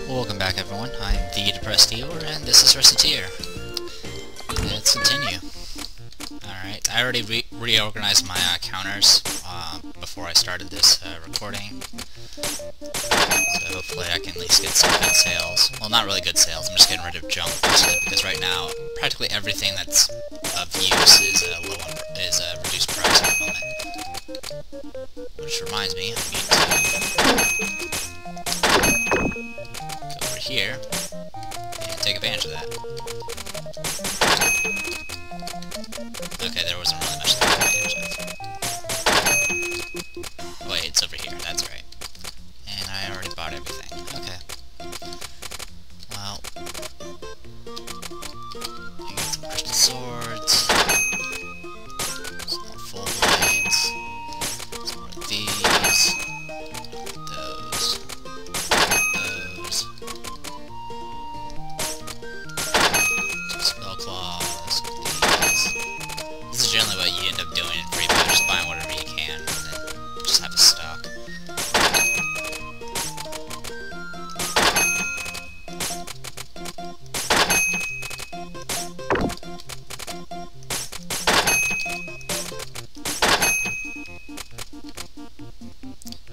Welcome back everyone, I'm the Depressed Eeyore, and this is Recettear. Let's continue. Alright, I already reorganized my counters before I started this recording. So hopefully I can at least get some good sales. Well, not really good sales, I'm just getting rid of junk, because right now, practically everything that's of use is reduced price at the moment. Which reminds me, I need to go over here and take advantage of that. Okay, there wasn't really much to take advantage of. Wait, it's over here, that's right. And I already bought everything. Okay. Well, I got some crystal swords, some more full blades, some more of these, those, some spell claws, these. This is generally what you end up doing in free play, just buying whatever you can, and then just have a stock.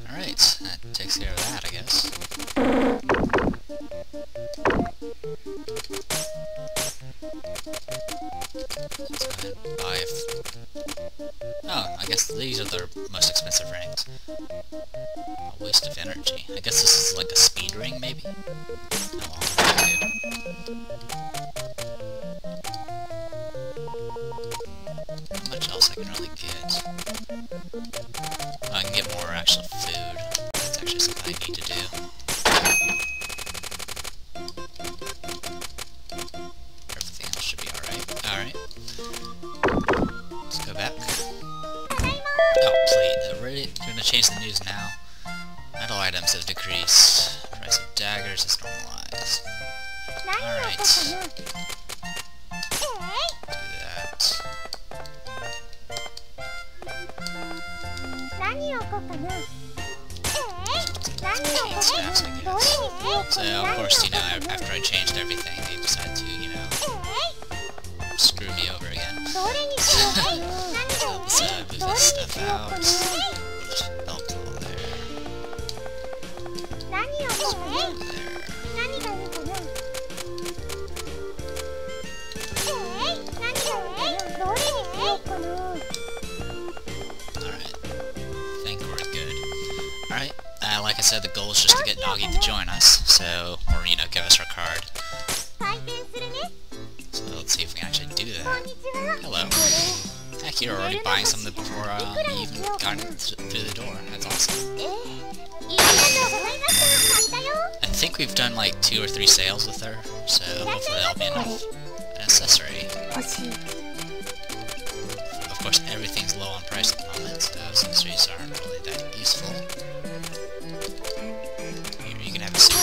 Alright, that takes care of that, I guess. Let's go ahead and buy oh, I guess these are the most expensive rings. A waste of energy. I guess this is like a speed ring, maybe? No, how much else I can really get? Oh, I can get more actual food. That's actually something I need to do. Everything else should be alright. Alright. Let's go back. Oh, please. Already? You're gonna change the news now? Metal items have decreased. Price of daggers is normalized. Alright. Do that. Staffs, I guess. So, of course, you know, after I changed everything, they decided to, you know, screw me over again. So let's move this stuff out. Spell claw there. Spell there. Alright. I think we're good. Alright. Like I said, the goal is just to get Nagi to join us, so, or, you know, give us our card. So let's see if we can actually do that. Hello. Heck, you're already buying something before you even got through the door. That's awesome. I think we've done like 2 or 3 sales with her, so hopefully that'll be enough. An accessory. Of course, everything's low on price at the moment, so accessories aren't really that useful. Here, you can have a seat.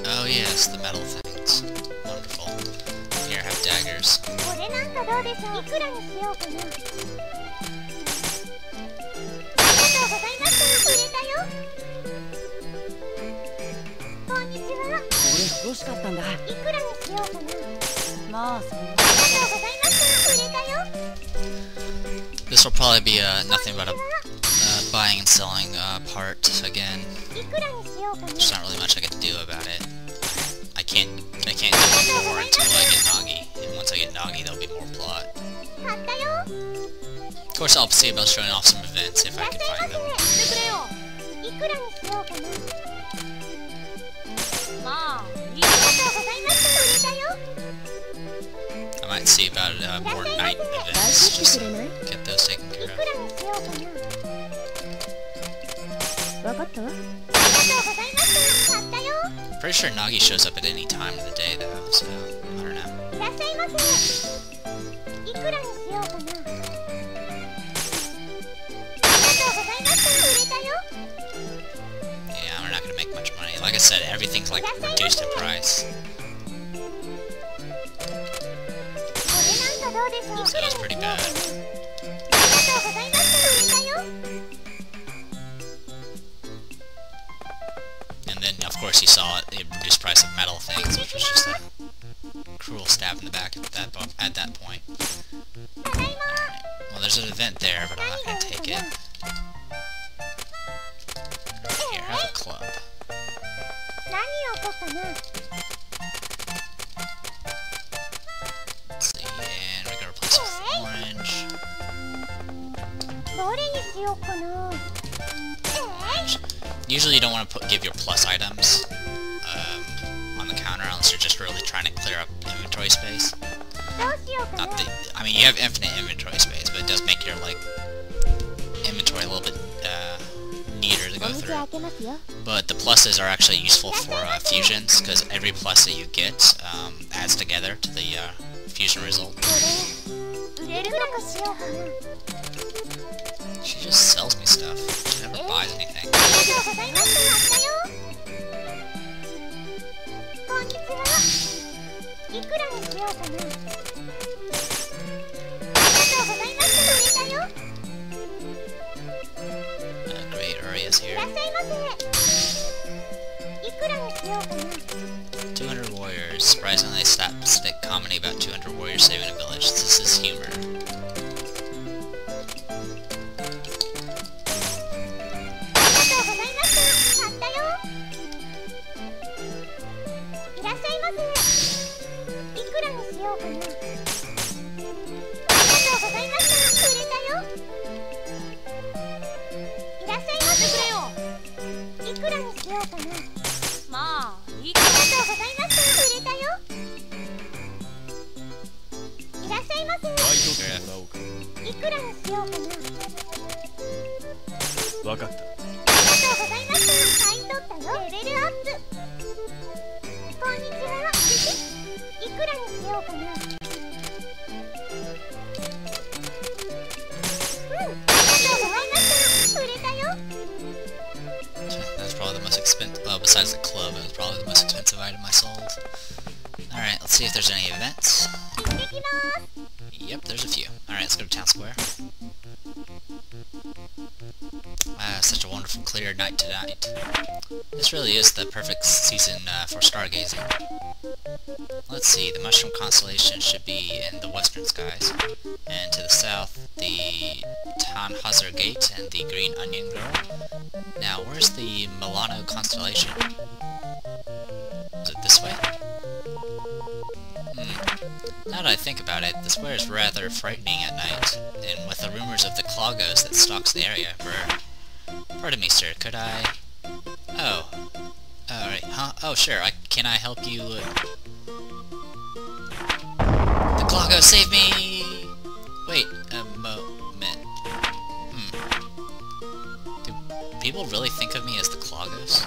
Oh yes, the metal things. Wonderful. Here, have daggers. This will probably be nothing but a buying and selling part again. There's not really much I can do about it. I can't get more until I get Nagi, and once I get Nagi, there'll be more plot. Of course, I'll see about showing off some events if I can find them. I might see about more night events, just to get those taken care of. Pretty sure Nagi shows up at any time of the day though, so I don't know. Yeah, we're not gonna make much money. Like I said, everything's like reduced in price. Oops, that was pretty bad. And then, of course, you saw it reduced price of metal things, which was just a cruel stab in the back at that point. Alright. Well, there's an event there, but I'm not going to take it. Here, have a club. Let's see, and we're going to replace it with orange. Usually you don't want to give your plus items on the counter unless you're just really trying to clear up inventory space. Not that, I mean, you have infinite inventory space, but it does make your, like, inventory a little bit neater to go through. But the pluses are actually useful for fusions, because every plus that you get adds together to the fusion result. She just sells me stuff. She never buys anything. Great areas here. 200 warriors. Surprisingly, slapstick comedy about 200 warriors saving a village. This is humor. That's probably the most expensive, well, besides the club, it was probably the most expensive item I sold. Alright, let's see if there's any events. Yep, there's a few. Alright, let's go to Town Square. Such a wonderful clear night tonight. This really is the perfect season for stargazing. Let's see, the Mushroom Constellation should be in the western skies. And to the south, the Tannhäuser Gate and the Green Onion Girl. Now, where's the Milano Constellation? Is it this way? Now that I think about it, the square is rather frightening at night, and with the rumors of the Cloggos that stalks the area, Pardon me, sir, could I... Oh. Alright, huh? Oh, sure, can I help you... The Cloggos, save me! Wait, a moment. Do people really think of me as the Cloggos?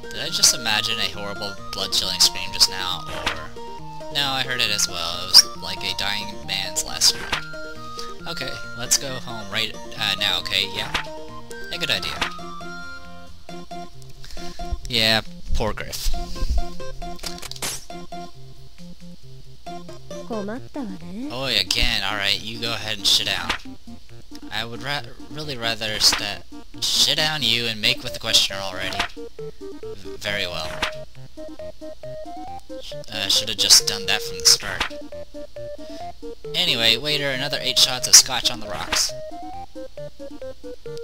Did I just imagine a horrible, blood-chilling scream just now, or... No, I heard it as well. It was like a dying man's last scream. Okay, let's go home right now, okay? Yeah? A good idea. Yeah, poor Griff. Oh, again, alright, you go ahead and shit down. I would really rather shit down you and make with the questioner already. Very well. Should have just done that from the start. Anyway, waiter, another 8 shots of scotch on the rocks.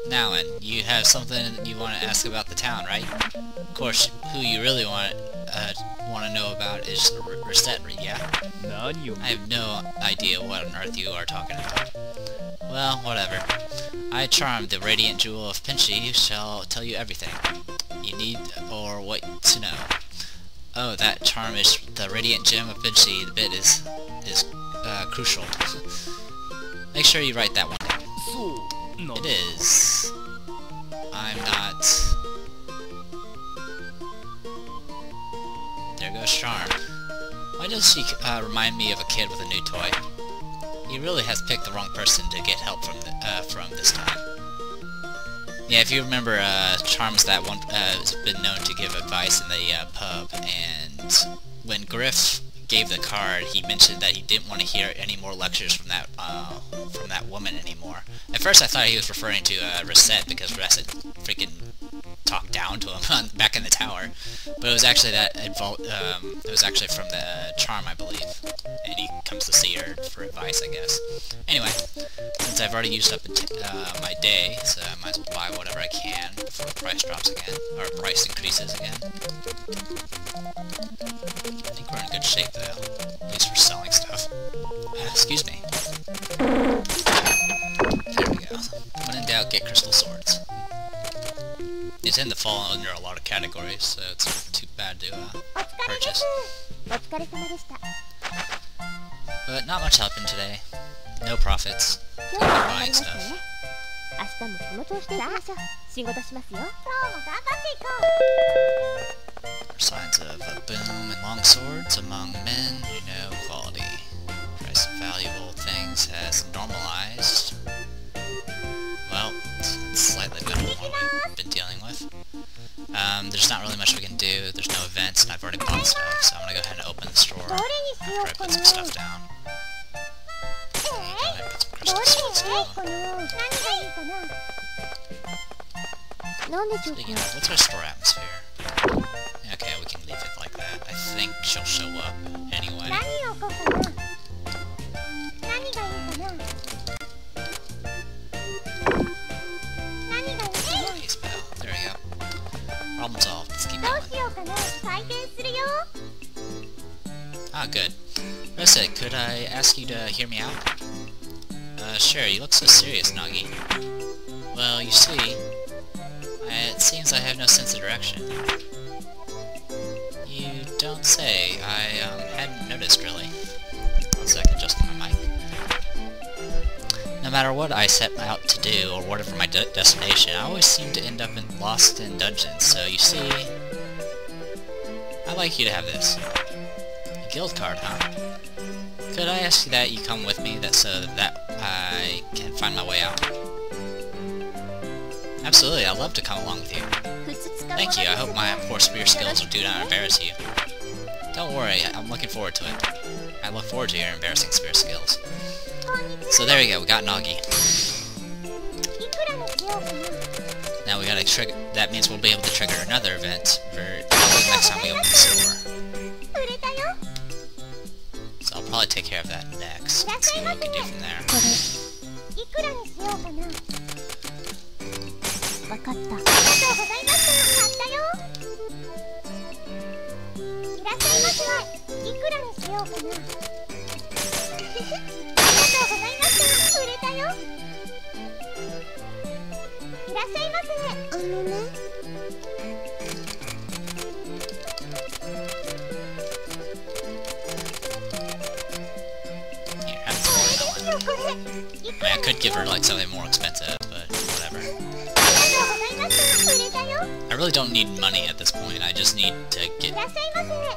Now, and you have something you want to ask about the town, right? Of course, who you really want to know about is Recettear, yeah? I have no idea what on earth you are talking about. Well, whatever. I charmed the radiant jewel of Pinchy shall tell you everything you need or what to know. Oh, that charm is the radiant gem of Pinchy. The bit is crucial. Make sure you write that one down. It is. I'm not. There goes Charm. Why does she remind me of a kid with a new toy? He really has picked the wrong person to get help from this time. Yeah, if you remember, Charm's that one has been known to give advice in the pub, and when Griff gave the card, he mentioned that he didn't want to hear any more lectures from that woman anymore. At first I thought he was referring to Recettear, because Recettear freaking talked down to him back in the tower, but it was actually it was actually from the charm, I believe, and he comes to see her for advice, I guess. Anyway, since I've already used up my day, so I might as well buy whatever I can before the price drops again, or price increases again. I think we're in good shape though, at least for selling stuff. Excuse me. There we go. When in doubt, get crystal swords. They tend to fall under a lot of categories, so it's not too bad to purchase. But not much happened today. No profits. I've been buying stuff. Signs of a boom in long swords among men who know quality. Price of valuable things has normalized. Well, it's slightly better than what we've been dealing with. There's not really much we can do. There's no events, and I've already bought stuff, so I'm gonna go ahead and open the store after I put some stuff down. Go ahead and put some crystal swords down. Speaking of, what's our store atmosphere? Okay, we can leave it like that. I think she'll show up anyway. Ace bell. There we go. Problem solved. Let's keep going. Ah, good. Listen, could I ask you to hear me out? Sure, you look so serious, Nagi. Well, you see, it seems I have no sense of direction. You don't say. I, hadn't noticed, really. 1 second, adjusting my mic. No matter what I set out to do, or whatever my destination, I always seem to end up lost in dungeons, so you see... I'd like you to have this. A guild card, huh? Could I ask you that you come with me, so that I can find my way out? Absolutely, I'd love to come along with you. Thank you, I hope my poor spear skills do not embarrass you. Don't worry, I'm looking forward to it. I look forward to your embarrassing spear skills. So there we go, we got Nagi. Now we gotta trigger, that means we'll be able to trigger another event for probably the next time we open the store. So I'll probably take care of that next, and see what we can do from there. I could give her like something more expensive, but whatever. I really don't need money at this point, I just need to get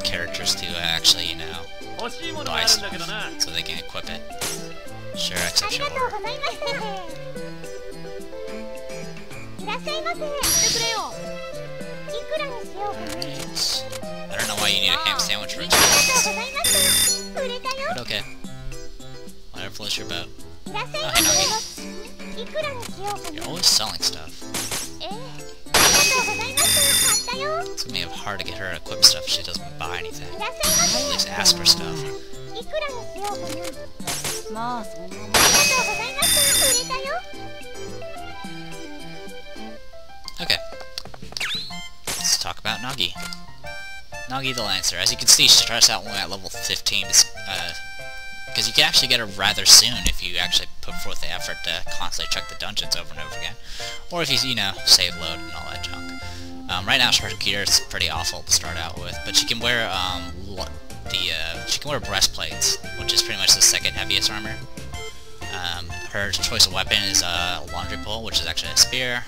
characters to actually, you know, buy stuff so they can equip it. Sure, accept your order. Alright. I don't know why you need a ham sandwich for a but okay. Whatever floats your boat. Oh, hey, Nagi. You're always selling stuff. It's gonna be hard to get her to equip stuff if she doesn't buy anything. At least ask for stuff. Okay. Let's talk about Nagi. Nagi the Lancer. As you can see, she starts out only at level 15, because you can actually get her rather soon if you actually put forth the effort to constantly check the dungeons over and over again. Or if you know, save load and all that junk. Right now, her gear is pretty awful to start out with, but she can wear, she can wear breastplates, which is pretty much the second heaviest armor. Her choice of weapon is a laundry pole, which is actually a spear.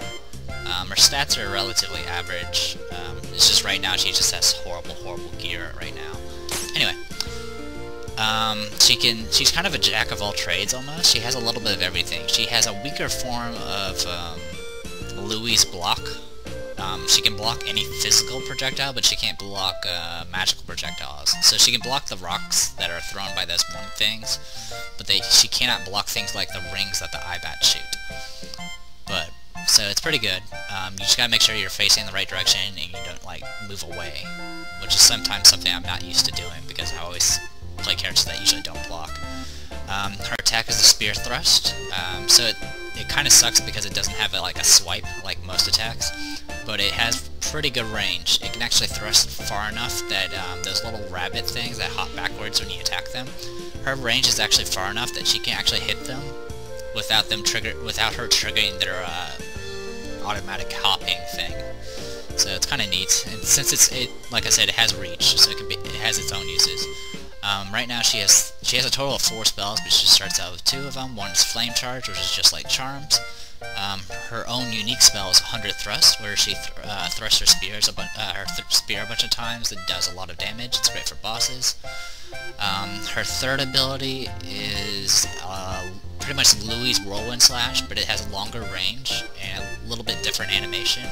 Her stats are relatively average. It's just right now she just has horrible gear right now. Anyway, she's kind of a jack of all trades almost. She has a little bit of everything. She has a weaker form of Louie's block, she can block any physical projectile, but she can't block magical projectiles. So she can block the rocks that are thrown by those one things, but she cannot block things like the rings that the Eyebats shoot. But so it's pretty good. You just gotta make sure you're facing the right direction and you don't like move away, which is sometimes something I'm not used to doing because I always play characters that usually don't block. Her attack is a spear thrust, so it kind of sucks because it doesn't have like a swipe like most attacks, but it has pretty good range. It can actually thrust far enough that those little rabbit things that hop backwards when you attack them, her range is actually far enough that she can actually hit them without her triggering their automatic hopping thing. So it's kind of neat, and since like I said, it has reach, so it has its own uses. Right now she has a total of 4 spells, but she starts out with 2 of them. One is Flame Charge, which is just like Charms. Her own unique spell is 100 Thrust, where she thrusts her spear a bunch of times. It does a lot of damage. It's great for bosses. Her third ability is pretty much Louie's Whirlwind Slash, but it has a longer range and a little bit different animation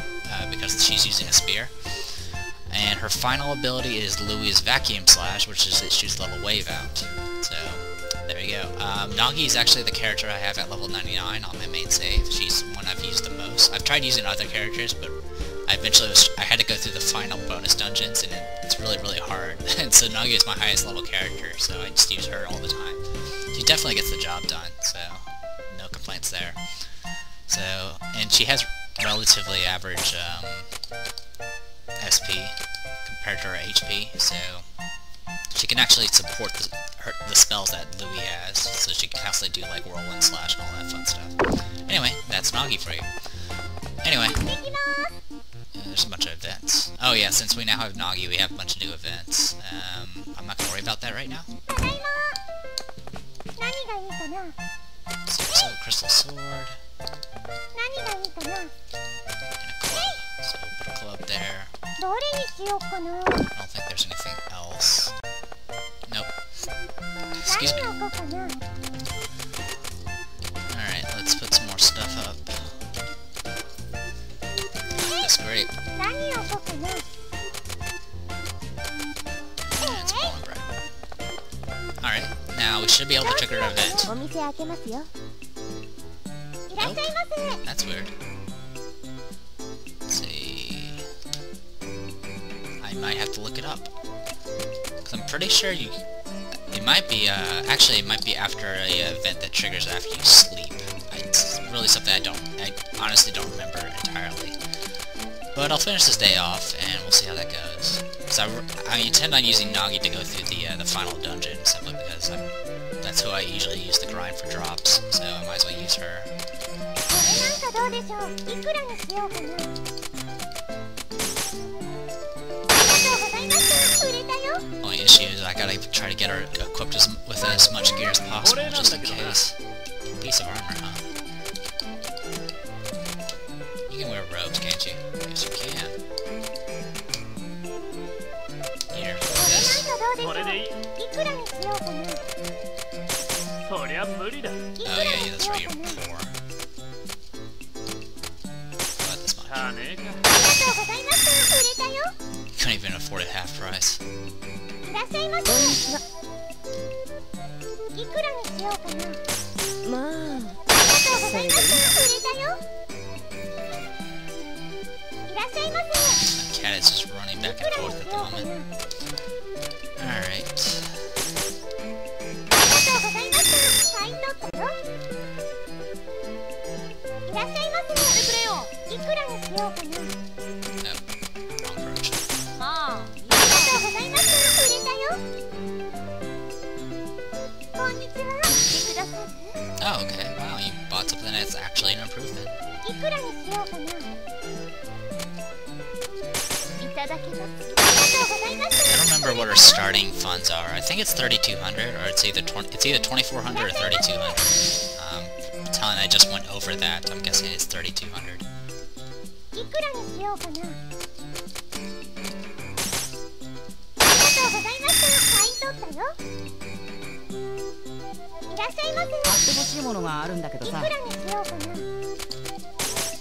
because she's using a spear. And her final ability is Louie's Vacuum Slash, which is it shoots a little wave out. So, there you go. Nagi is actually the character I have at level 99 on my main save. She's one I've used the most. I've tried using other characters, but I had to go through the final bonus dungeons, and it's really, really hard. And so Nagi is my highest level character, so I just use her all the time. She definitely gets the job done, so no complaints there. So, and she has relatively average SP compared to her HP, so she can actually support the spells that Louie has, so she can constantly do like Whirlwind Slash and all that fun stuff. Anyway, that's Nagi for you. Anyway, there's a bunch of events. Oh yeah, since we now have Nagi, we have a bunch of new events. I'm not gonna worry about that right now. So, Crystal Sword. And a club. So we'll put a club there. I don't think there's anything else. Nope. Excuse me. Alright, let's put some more stuff up. That's great. And some pollen bread. Alright, now we should be able to trigger an event. Nope. That's weird. Let's see. I might have to look it up. Cause I'm pretty sure it might be, actually it might be after a event that triggers after you sleep. It's really something I honestly don't remember entirely. But I'll finish this day off, and we'll see how that goes. Cause I intend on using Nagi to go through the final dungeon, simply because that's who I usually use to grind for drops, so I might as well use her. Only issue is I gotta try to get her equipped with as much gear as possible, just in case. Piece of armor, huh? You can wear robes, can't you? Yes, you can. Here, this. Oh yeah, that's right, you're poor. About this much. You couldn't even afford it half price. The cat is just running back and forth at the moment. Alright. Oh, okay. Wow, you bought something that's actually an improvement. I don't remember what our starting funds are. I think it's 3,200, or it's either 2,400 or 3,200. Telling I just went over that, I'm guessing it's 3,200.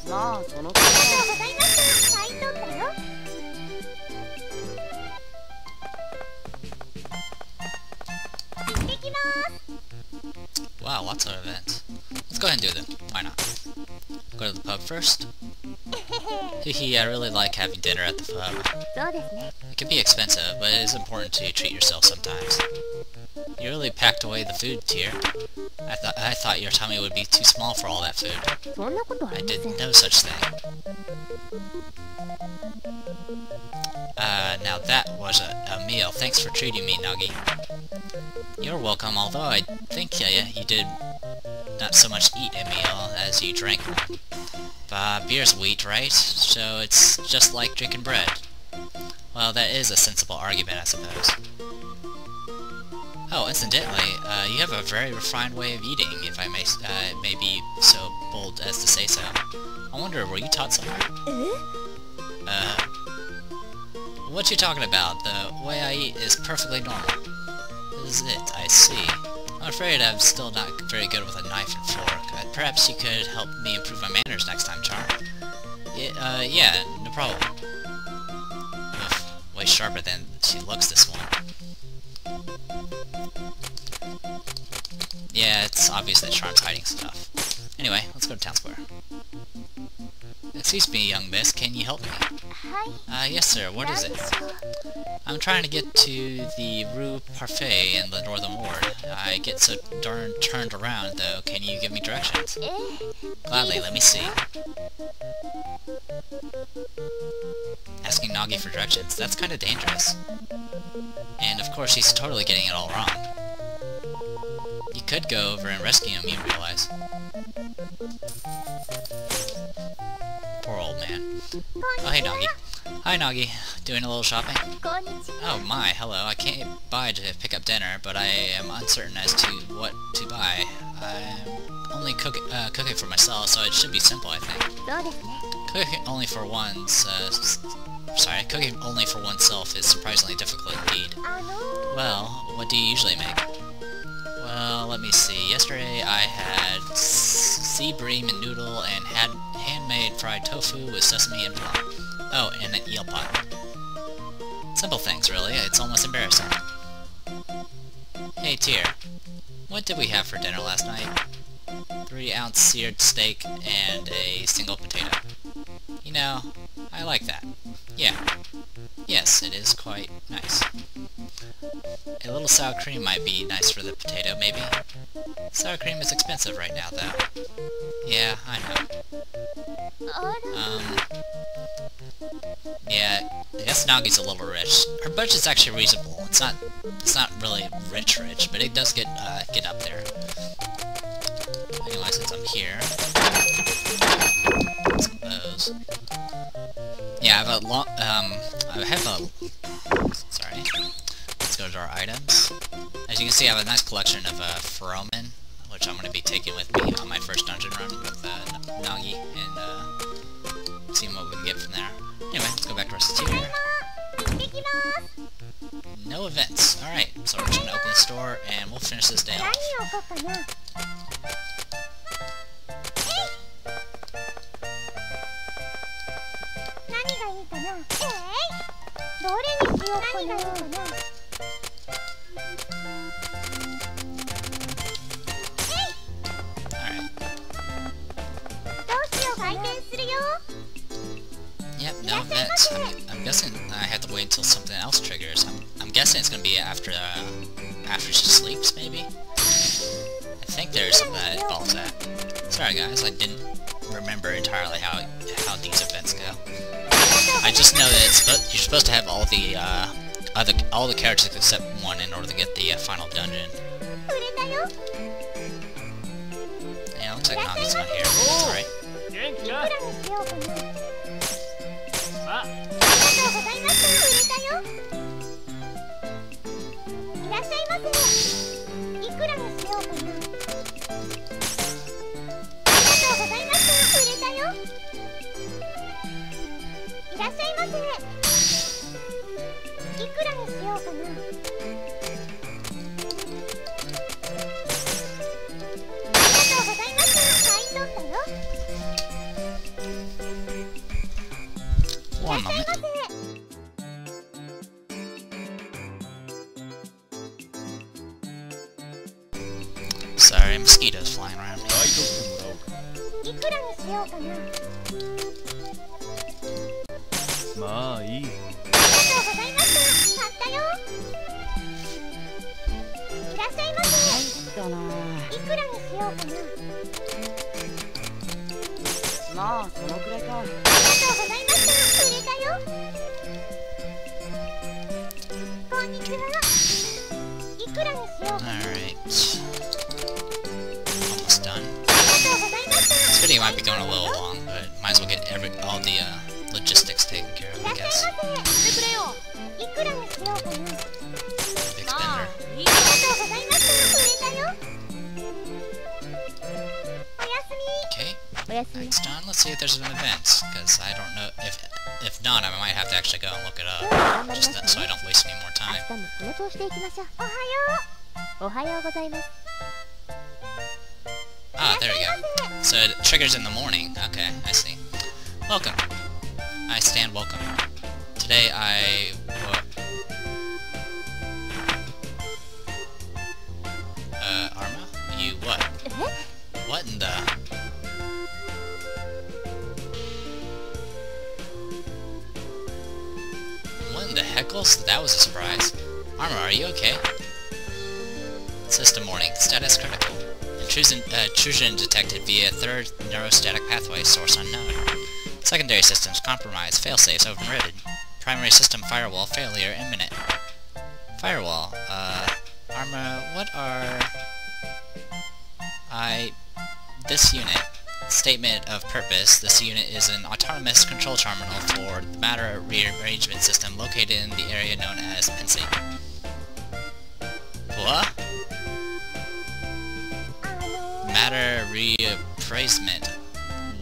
まあそのとおり。ありがとうございます。買い取ったよ。行ってきます。 Wow, lots of events. Let's go ahead and do them. Why not? Go to the pub first. Hehe, I really like having dinner at the pub. そうですね。 It can be expensive, but it is important to treat yourself sometimes. You really packed away the food, Tear. I thought your tummy would be too small for all that food. そんなことはあ I りません。 did no such thing. Now that was a meal. Thanks for treating me, Nagi. You're welcome, although I think you did not so much eat a meal as you drank one. Beer's wheat, right? So it's just like drinking bread. Well, that is a sensible argument, I suppose. Oh, incidentally, you have a very refined way of eating, if I may be so bold as to say so. I wonder, were you taught somewhere? What you talking about? The way I eat is perfectly normal. This is it, I see. I'm afraid I'm still not very good with a knife and fork. Perhaps you could help me improve my manners next time, Char. Yeah, no problem. Oof, way sharper than she looks, this one. Yeah, it's obvious that Charm's hiding stuff. Anyway, let's go to Town Square. Excuse me, young miss, can you help me? Yes sir, what is it? I'm trying to get to the Rue Parfait in the Northern Ward. I get so darn turned around, though. Can you give me directions? Gladly, let me see. Asking Nagi for directions, that's kinda dangerous. And of course, he's totally getting it all wrong. You could go over and rescue him, you realize. Poor old man. Oh, hey, Nagi. Hi, Nagi. Doing a little shopping? Oh my, hello. I came by to pick up dinner, but I am uncertain as to what to buy. I'm only cooking for myself, so it should be simple, I think. Cooking only for cooking only for oneself is surprisingly difficult indeed. Well, what do you usually make? Well, let me see. Yesterday I had sea bream and noodle and had handmade fried tofu with sesame and plum. Oh, and an eel pot. Simple things, really. It's almost embarrassing. Hey, Tear. What did we have for dinner last night? 3-ounce seared steak and a single potato. You know, I like that. Yeah. Yes, it is quite nice. A little sour cream might be nice for the potato, maybe. Sour cream is expensive right now, though. Yeah, I know. Yeah, I guess Nagi's a little rich. Her budget's actually reasonable. It's not really rich, but it does get up there. Anyway, since I'm here, some of those. Yeah, sorry. Let's go to our items. As you can see, I have a nice collection of pheromone, which I'm going to be taking with me on my first dungeon run with Nagi, and seeing what we can get from there. Anyway, let's go back to Recettear. No events. Alright, so we're just going to open the store, and we'll finish this day off. Yep, no events. I'm guessing I have to wait until something else triggers. I'm guessing it's gonna be after she sleeps, maybe? I think there's something that involves that. Sorry guys, I didn't remember entirely how these events go. I just know that you're supposed to have all the characters except one in order to get the final dungeon. Yeah, looks like Nagi's not here. That's alright. Sorry, mosquitoes flying around me. いくらにしようかな。まあいい。ありがとうございました。買ったよ。いらっしゃいませ。だな。いくらにしようかな。まあそのくらいか。ありがとうございました。売れたよ。こんにちは。いくらにしようかな。 Alright. Almost done. ありがとうございました。 This video might be going a little long, but might as well get all the logistics taken care of, いら I っしゃい guess. ませ。してくれよ。いくらにしようかな。 Big まあ spender. いい。ありがとうございました。売れたよ。おやすみ。 Okay, おやすみ。 that's done. Let's see if there's an event, because I don't know if not, I might have to actually go and look it up, 頑張りま just した so I ね。 don't waste any more 明 time. 日もその調子でいきましょう。おはよう。おはようございます。 Ah, there we go. So it triggers in the morning. Okay, I see. Welcome. I stand welcome. Today Arma? You what? え？ What in the... What in the heckles? That was a surprise. Arma, are you okay? System warning. Status critical. Intrusion detected via third neurostatic pathway, source unknown. Secondary systems compromised, failsafes overridden. Primary system firewall failure imminent. Firewall, Arma, what are... This unit. Statement of purpose. This unit is an autonomous control terminal for the matter rearrangement system located in the area known as Pensy. What? Matter reappraisement.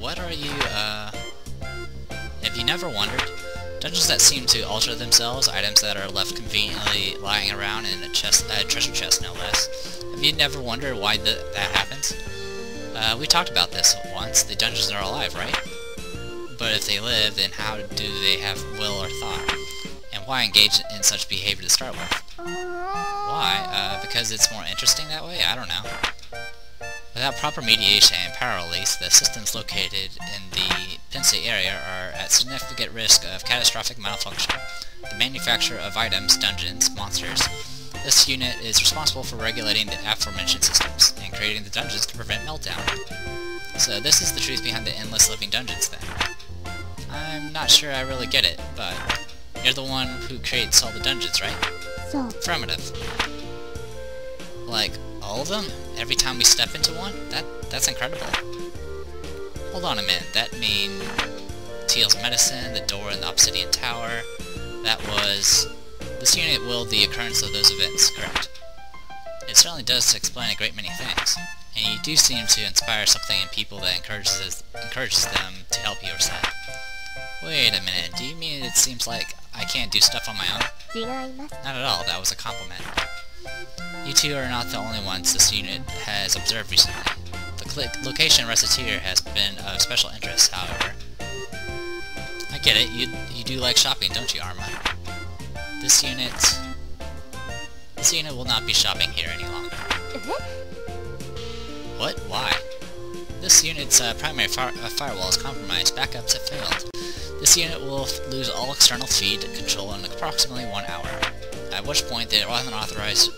What are you, Have you never wondered? Dungeons that seem to alter themselves, items that are left conveniently lying around in a treasure chest, no less. Have you never wondered why that happens? We talked about this once. The dungeons are alive, right? But if they live, then how do they have will or thought? And why engage in such behavior to start with? Why? Because it's more interesting that way? I don't know. Without proper mediation and power release, the systems located in the Pensy area are at significant risk of catastrophic malfunction. The manufacture of items, dungeons, monsters. This unit is responsible for regulating the aforementioned systems, and creating the dungeons to prevent meltdown. So this is the truth behind the endless living dungeons then. I'm not sure I really get it, but you're the one who creates all the dungeons, right? So, Affirmative. Like, all of them? Every time we step into one? That's incredible. Hold on a minute, that mean... Teal's medicine, the door in the obsidian tower... That was... This unit willed the occurrence of those events, correct? It certainly does explain a great many things. And you do seem to inspire something in people that encourages them to help you or set. Wait a minute, do you mean it seems like I can't do stuff on my own? 違います。 Not at all, that was a compliment. You two are not the only ones this unit has observed recently. The location Recettear has been of special interest, however. I get it, you do like shopping, don't you, Arma? This unit will not be shopping here any longer. え？ What? Why? This unit's primary firewall is compromised, backups have failed. This unit will lose all external feed control in approximately 1 hour, at which point the unauthorized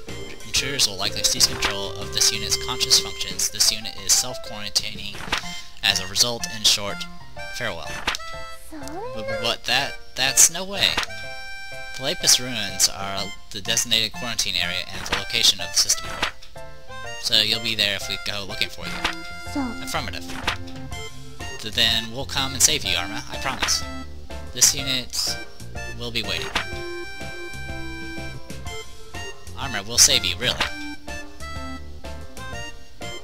intruders will likely cease control of this unit's conscious functions. This unit is self-quarantining as a result. In short, farewell. そういう But that's no way. The Lapis Ruins are the designated quarantine area and the location of the system core. So you'll be there if we go looking for you. そう。 Affirmative. Then we'll come and save you, Arma, I promise. This unit will be waiting. Arma will save you, really.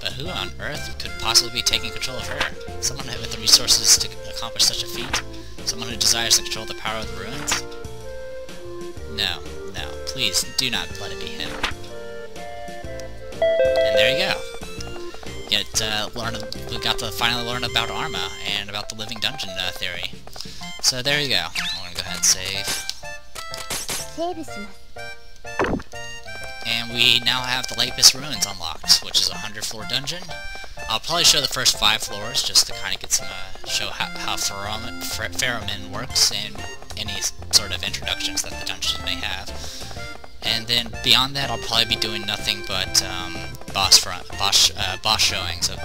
But who on earth could possibly be taking control of her? Someone with the resources to accomplish such a feat? Someone who desires to control the power of the ruins? No, please do not let it be him. And there you go. We got to finally learn about Arma and about the living dungeon theory. So there you go. I'm gonna go ahead and save. セーブします。And we now have the Lapis Ruins unlocked, which is a 100-floor dungeon. I'll probably show the first 5 floors just to kind of get some, show how pheromone works and any sort of introductions that the dungeons may have. And then beyond that, I'll probably be doing nothing but boss showings of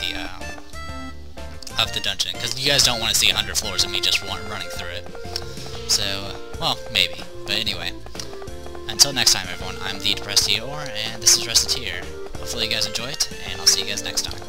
the dungeon, because you guys don't want to see 100 floors of me just running through it. So, well, maybe. But anyway, until next time, everyone, I'm the Depressed Eeyore, and this is Recettear. Hopefully you guys enjoy it, and I'll see you guys next time.